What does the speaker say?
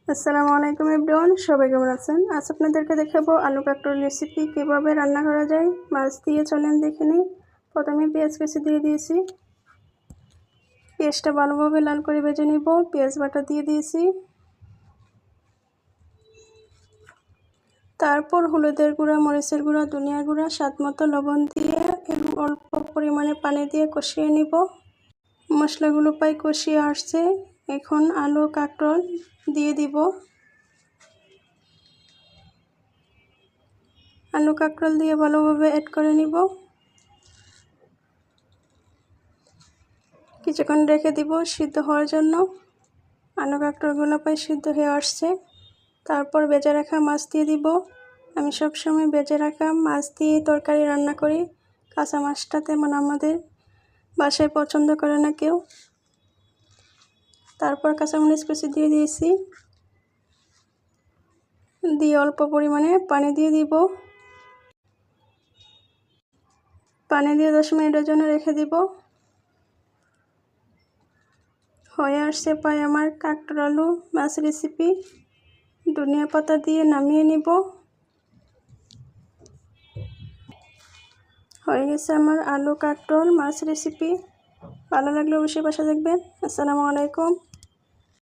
আসসালামু আলাইকুম এভরিওয়ান, সবাই কেমন আছেন? আজ আপনাদেরকে দেখাবো আলু কাঁকরোল রেসিপি কিভাবে রান্না করা যায়। মাছ দিয়ে চলেন দেখে নিই। প্রথমে পেঁয়াজ কুচি দিয়ে দিয়েছি, পেঁয়াজটা ভালোভাবে লাল করে ভেজে নিব। পেঁয়াজ বাটা দিয়ে দিয়েছি, তারপর হলুদের গুঁড়া, মরিচের গুঁড়া, ধনিয়ার গুঁড়া, স্বাদ মতো লবণ দিয়ে এবং অল্প পরিমাণে পানি দিয়ে কষিয়ে নিব। মশলাগুলো প্রায় কষিয়ে আসছে, এখন আলু কাঁকরোল দিয়ে দিব। আলু কাঁকরোল দিয়ে ভালোভাবে অ্যাড করে নিব। কিছুক্ষণ রেখে দিব সিদ্ধ হওয়ার জন্য। আলু কাঁকরোলগুলো প্রায় সিদ্ধ হয়ে আসছে, তারপর ভেজে রাখা মাছ দিয়ে দিব। আমি সবসময় ভেজে রাখা মাছ দিয়ে তরকারি রান্না করি। কাঁচা মাছটা তেমন আমাদের বাসায় পছন্দ করে না কেউ। তারপর কাঁচামরিচ কুচি দিয়ে দিয়েছি, দিয়ে অল্প পরিমাণে পানি দিয়ে দিব। পানি দিয়ে 10 মিনিটের জন্য রেখে দিব। হয়ে আসছে প্রায় আমার কাঁকরোল আলু মাছ রেসিপি। ধনিয়া পাতা দিয়ে নামিয়ে নিব। হয়ে গেছে আমার আলু কাঁকরোল মাছ রেসিপি। ভালো লাগলে অবশ্যই পাশে দেখবেন। আসসালামু আলাইকুম।